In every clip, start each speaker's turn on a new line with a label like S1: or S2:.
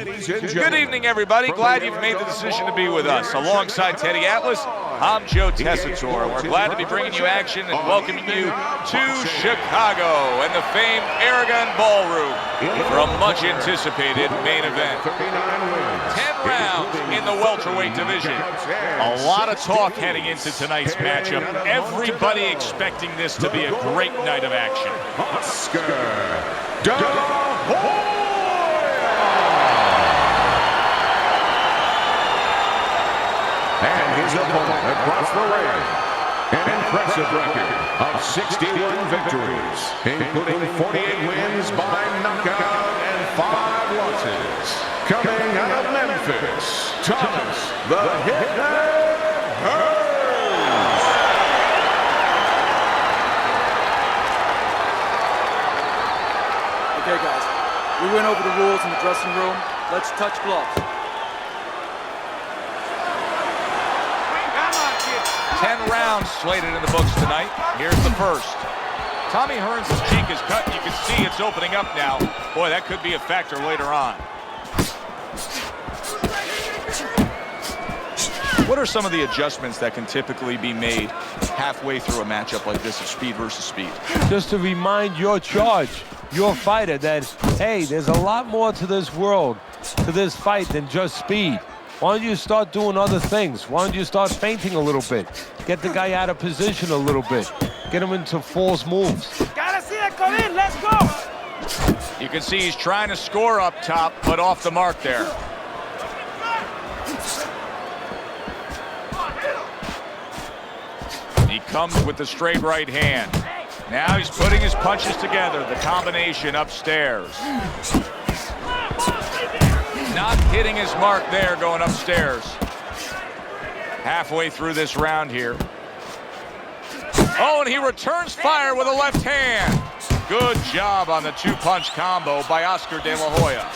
S1: Good evening, everybody. Glad you've made the decision to be with us. Alongside Teddy Atlas, I'm Joe Tessitore. We're glad to be bringing you action and welcoming you to Chicago and the famed Aragon Ballroom for a much-anticipated main event. 10 rounds in the welterweight division. A lot of talk heading into tonight's matchup. Everybody expecting this to be a great night of action.
S2: And his opponent across the ring, an impressive record of 61 victories, including 48 wins by knockout and 5 losses. Coming out of Memphis, Thomas the Hitman Hearns.
S3: Okay, guys, we went over the rules in the dressing room. Let's touch gloves.
S1: 10 rounds slated in the books tonight. Here's the first. Tommy Hearns' cheek is cut. You can see it's opening up now. Boy, that could be a factor later on. What are some of the adjustments that can typically be made halfway through a matchup like this of speed versus speed?
S4: Just to remind your fighter that, hey, there's a lot more to this world, to this fight than just speed. Why don't you start doing other things? Why don't you start feinting a little bit? Get the guy out of position a little bit. Get him into false moves.
S5: Gotta see it come in, let's go!
S1: You can see he's trying to score up top, but off the mark there. He comes with the straight right hand. Now he's putting his punches together, the combination upstairs. Not hitting his mark there going upstairs. Halfway through this round here. Oh, and he returns fire with a left hand. Good job on the 2-punch combo by Oscar De La Hoya.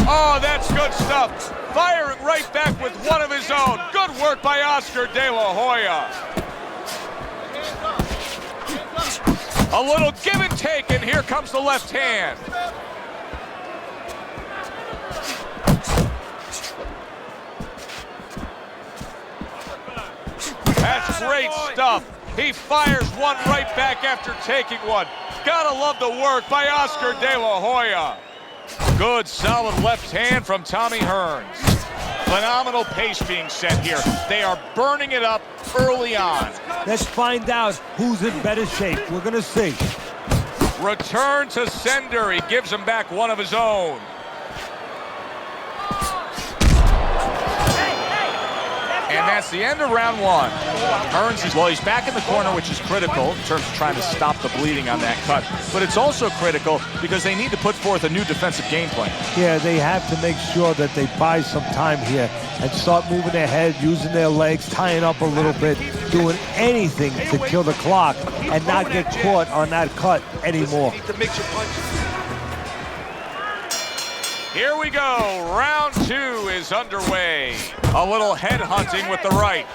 S1: Oh, that's good stuff. Firing right back with one of his own. Good work by Oscar De La Hoya. A little give and take, and here comes the left hand. That's great stuff. He fires one right back after taking one. Gotta love the work by Oscar De La Hoya. Good, solid left hand from Tommy Hearns. Phenomenal pace being set here. They are burning it up early on.
S4: Let's find out who's in better shape. We're gonna see.
S1: Return to sender. He gives him back one of his own. And that's the end of round one. Hearns is, well, he's back in the corner, which is critical in terms of trying to stop the bleeding on that cut. But it's also critical because they need to put forth a new defensive game plan.
S4: Yeah, they have to make sure that they buy some time here and start moving their head, using their legs, tying up a little bit, doing anything to kill the clock and not get caught on that cut anymore.
S1: Here we go. Round 2 is underway. A little head hunting with the right.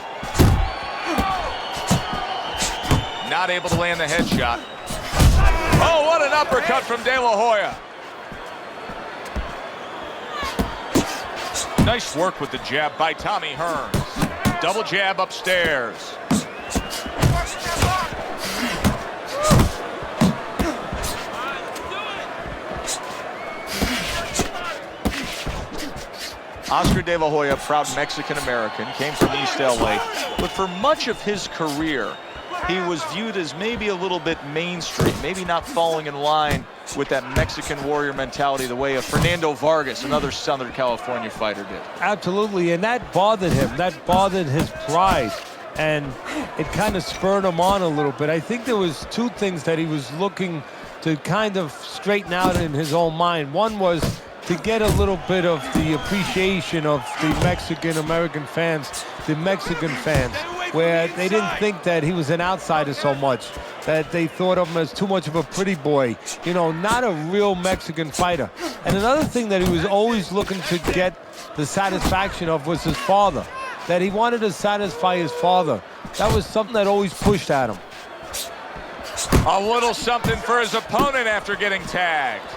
S1: Not able to land the headshot. Oh, what an uppercut from De La Hoya. Nice work with the jab by Tommy Hearns. Double jab upstairs. Oscar De La Hoya, proud Mexican-American, came from East LA, but for much of his career, he was viewed as maybe a little bit mainstream, maybe not falling in line with that Mexican warrior mentality the way of Fernando Vargas, another Southern California fighter, did.
S4: Absolutely, and that bothered him. That bothered his pride, and it kind of spurred him on a little bit. I think there was 2 things that he was looking to kind of straighten out in his own mind. One was to get a little bit of the appreciation of the Mexican-American fans, the Mexican fans, where they didn't think that he was an outsider so much, that they thought of him as too much of a pretty boy, you know, not a real Mexican fighter. And another thing that he was always looking to get the satisfaction of was his father, that he wanted to satisfy his father. That was something that always pushed at him.
S1: A little something for his opponent after getting tagged.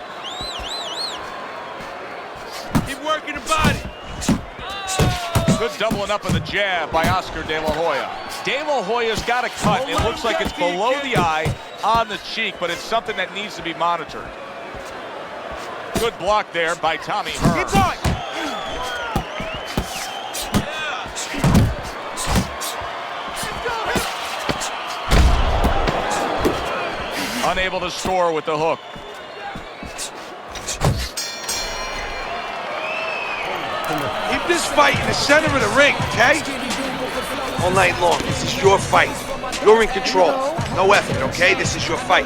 S1: Good doubling up of the jab by Oscar De La Hoya. De La Hoya's got a cut. It looks like it's below the eye on the cheek, but it's something that needs to be monitored. Good block there by Tommy Hearns.
S5: Keep going.
S1: Unable to score with the hook.
S6: Keep this fight in the center of the ring, okay? All night long. This is your fight. You're in control. No effort, okay? This is your fight.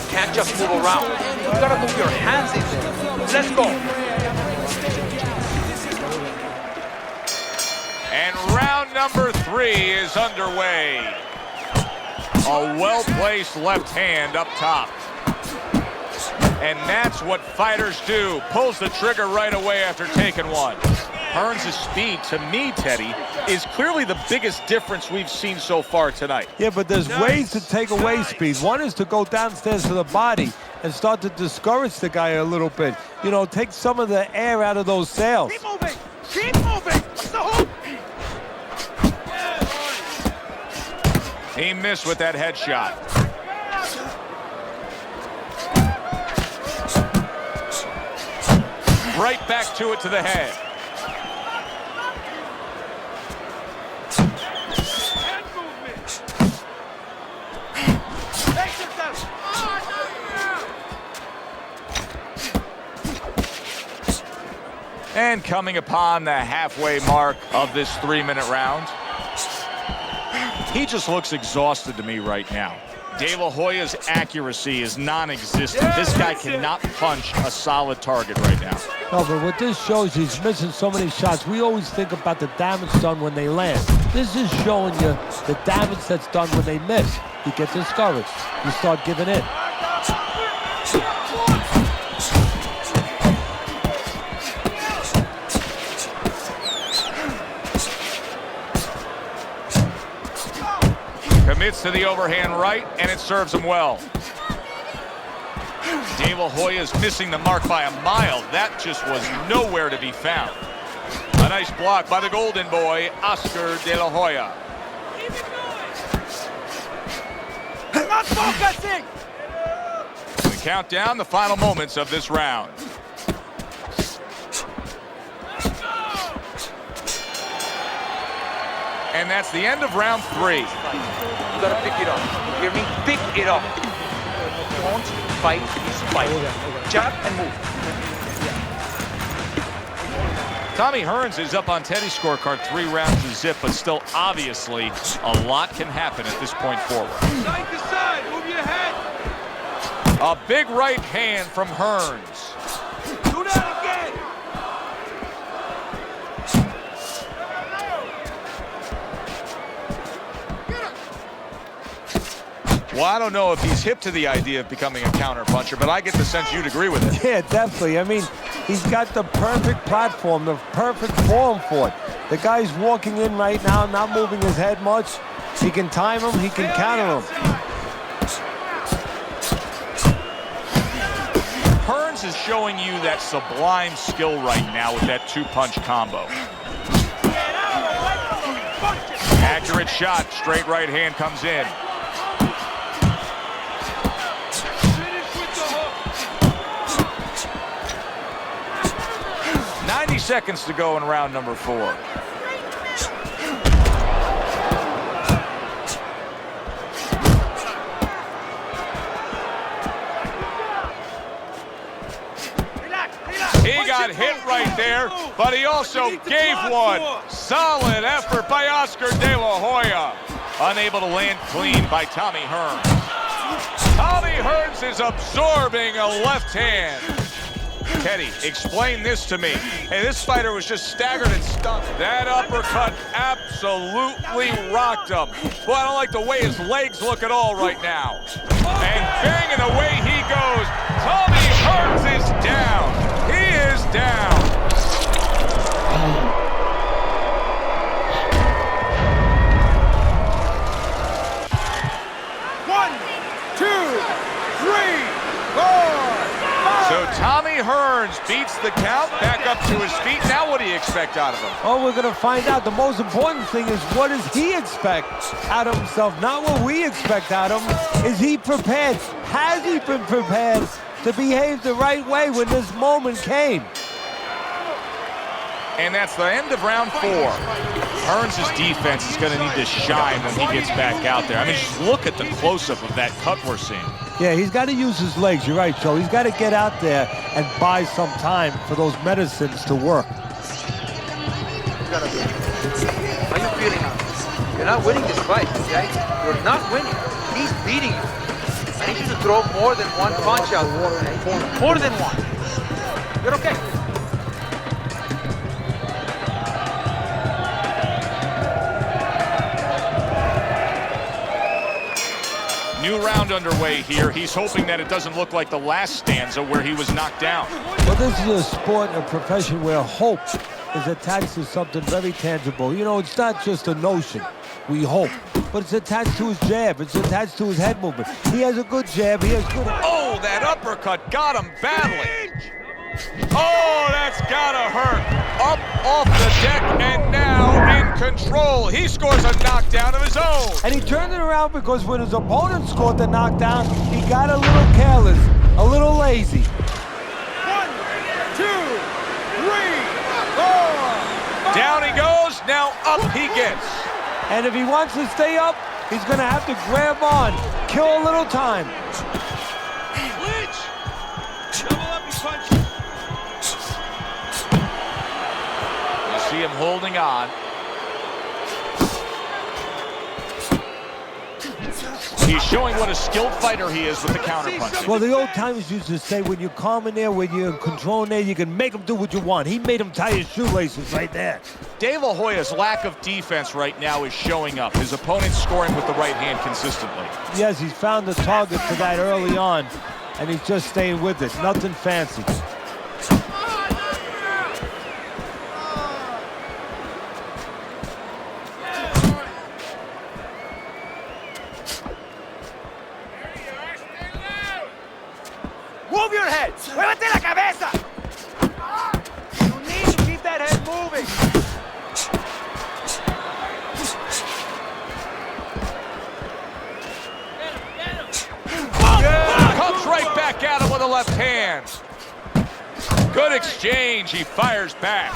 S6: Can't just move around. You gotta move your hands in there. Let's go.
S1: And round number 3 is underway. A well-placed left hand up top. And that's what fighters do. Pulls the trigger right away after taking one. Hearns' speed, to me, Teddy, is clearly the biggest difference we've seen so far tonight.
S4: Yeah, but there's ways to take away speed. One is to go downstairs to the body and start to discourage the guy a little bit. You know, take some of the air out of those sails.
S5: Keep moving. Keep moving. What's the hook?
S1: He missed with that headshot. Right back to it to the head.
S5: Hand movement. Exit them.
S1: And coming upon the halfway mark of this 3-minute round, he just looks exhausted to me right now. De La Hoya's accuracy is non-existent. This guy cannot punch a solid target right now.
S4: No, but what this shows, he's missing so many shots. We always think about the damage done when they land. This is showing you the damage that's done when they miss. You get discouraged. You start giving in.
S1: Commits to the overhand right, and it serves him well. De La Hoya's missing the mark by a mile. That just was nowhere to be found. A nice block by the golden boy, Oscar De La Hoya.
S5: Not focusing.
S1: We count down the final moments of this round. And that's the end of round 3.
S6: You gotta pick it up. You hear me? Pick it up. Don't fight this fight. Jab and move.
S1: Tommy Hearns is up on Teddy's scorecard 3 rounds to zip, but still obviously a lot can happen at this point forward.
S5: Side to side. Move your head.
S1: A big right hand from Hearns.
S5: Do that again.
S1: Well, I don't know if he's hip to the idea of becoming a counter puncher, but I get the sense you'd agree with it.
S4: Yeah, definitely. I mean, he's got the perfect platform, the perfect form for it. The guy's walking in right now, not moving his head much. He can time him, he can counter him.
S1: Hearns is showing you that sublime skill right now with that 2-punch combo. Accurate shot, straight right hand comes in. 90 seconds to go in round number 4. He got hit right there, but he also gave one. Solid effort by Oscar De La Hoya. Unable to land clean by Tommy Hearns. Tommy Hearns is absorbing a left hand. Teddy, explain this to me. Hey, this fighter was just staggered and stunned. That uppercut absolutely rocked him. Boy, I don't like the way his legs look at all right now. And banging away he goes. Tommy Hearns is down. He is down. the count, back up to his feet. Now what do you expect out of him?
S4: Oh, we're going to find out. The most important thing is, what does he expect out of himself? Not what we expect out of him. Is he prepared? Has he been prepared to behave the right way when this moment came?
S1: And that's the end of round 4. Hearns' defense is going to need to shine when he gets back out there. I mean, just look at the close-up of that cut we're seeing.
S4: Yeah, he's got to use his legs. You're right, Joe. He's got to get out there and buy some time for those medicines to work.
S3: How you feeling now? You're not winning this fight, okay? You're not winning. He's beating you. I need you to throw more than one punch out there, okay? More than one. You're okay.
S1: New round underway here. He's hoping that it doesn't look like the last stanza where he was knocked down.
S4: Well, this is a sport, a profession where hope is attached to something very tangible. You know, it's not just a notion, we hope, but it's attached to his jab. It's attached to his head movement. He has a good jab. He has good...
S1: Oh, that uppercut got him badly. Oh, that's gotta hurt. Up off the deck and now in control. He scores a knockdown of his own.
S4: And he turned it around because when his opponent scored the knockdown, he got a little careless, a little lazy.
S5: 1, 2, 3, 4.
S1: Down he goes, now up he gets.
S4: And if he wants to stay up, he's going to have to grab on, kill a little time.
S5: Clinch. Double up and punch.
S1: You see him holding on. He's showing what a skilled fighter he is with the counterpunch.
S4: Well, the old timers used to say, when you're calm in there, when you're in control in there, you can make him do what you want. He made him tie his shoelaces right there.
S1: De La Hoya's lack of defense right now is showing up. His opponent's scoring with the right hand consistently.
S4: Yes, he's found the target to that early on, and he's just staying with it. Nothing fancy.
S5: Move your head. Muévete la cabeza. You need to keep that head moving.
S1: Comes right back at him with a left hand. Good exchange. He fires back.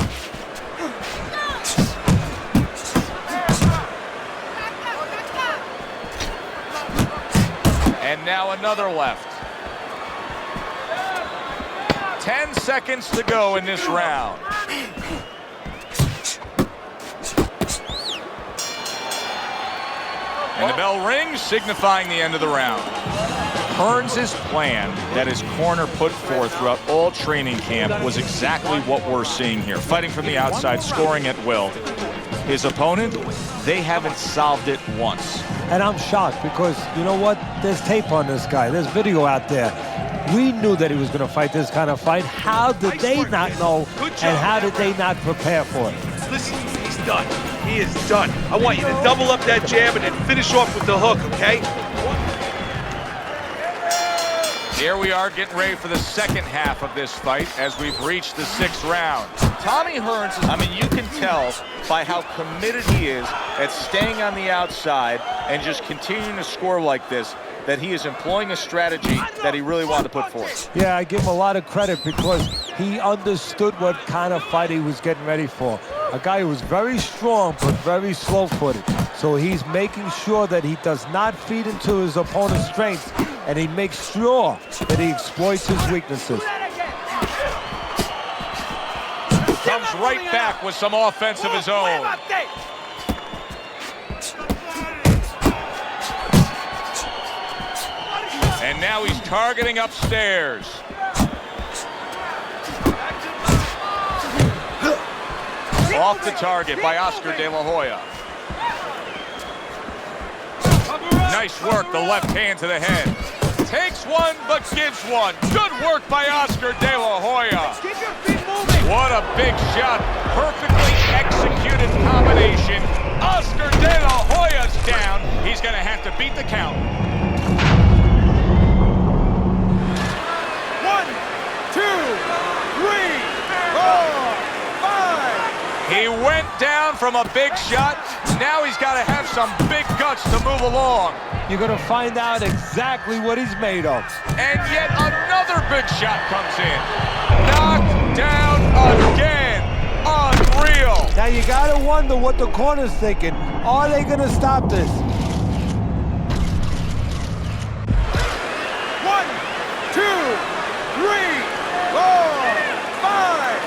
S1: And now another left. 10 seconds to go in this round. And the bell rings, signifying the end of the round. Hearns' plan that his corner put forth throughout all training camp was exactly what we're seeing here. Fighting from the outside, scoring at will. His opponent, they haven't solved it once.
S4: And I'm shocked because, you know what? There's tape on this guy. There's video out there. We knew that he was going to fight this kind of fight. How did they not know, and how did they not prepare for it?
S6: Listen, he's done. He is done. I want you to double up that jab and then finish off with the hook, okay?
S1: Here we are getting ready for the second half of this fight as we've reached the 6th round. Tommy Hearns, I mean, you can tell by how committed he is at staying on the outside and just continuing to score like this, that he is employing a strategy that he really wanted to put forth.
S4: Yeah, I give him a lot of credit because he understood what kind of fight he was getting ready for. A guy who was very strong but very slow-footed. So he's making sure that he does not feed into his opponent's strengths, and he makes sure that he exploits his weaknesses.
S1: Comes right back with some offense of his own. And now he's targeting upstairs. Off the target by Oscar De La Hoya. Nice work, the left hand to the head. Takes one, but gives one. Good work by Oscar De La Hoya.
S5: Keep your feet moving.
S1: What a big shot. Perfectly executed combination. Oscar De La Hoya's down. He's going to have to beat the count.
S5: 1, 2, 3.
S1: He went down from a big shot. Now he's got to have some big guts to move along.
S4: You're going to find out exactly what he's made of.
S1: And yet another big shot comes in. Knocked down again. Unreal.
S4: Now you got to wonder what the corner's thinking. Are they going to stop this?
S5: 1, 2, 3, 4, 5.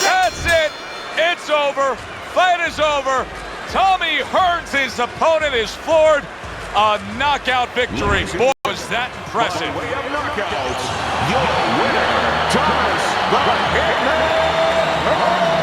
S1: That's it. It's over. Fight is over. Tommy Hearns' opponent is floored. A knockout victory. Boy, was that impressive.
S2: By way of knockouts, your winner, Thomas the Hitman Hearns.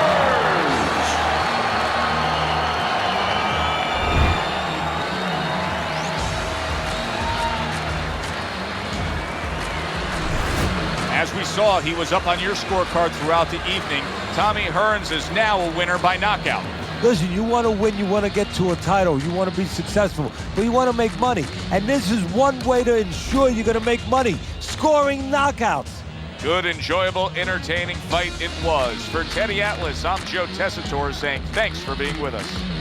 S1: As we saw, he was up on your scorecard throughout the evening. Tommy Hearns is now a winner by knockout.
S4: Listen, you want to win, you want to get to a title, you want to be successful, but you want to make money. And this is one way to ensure you're going to make money, scoring knockouts.
S1: Good, enjoyable, entertaining fight it was. For Teddy Atlas, I'm Joe Tessitore saying thanks for being with us.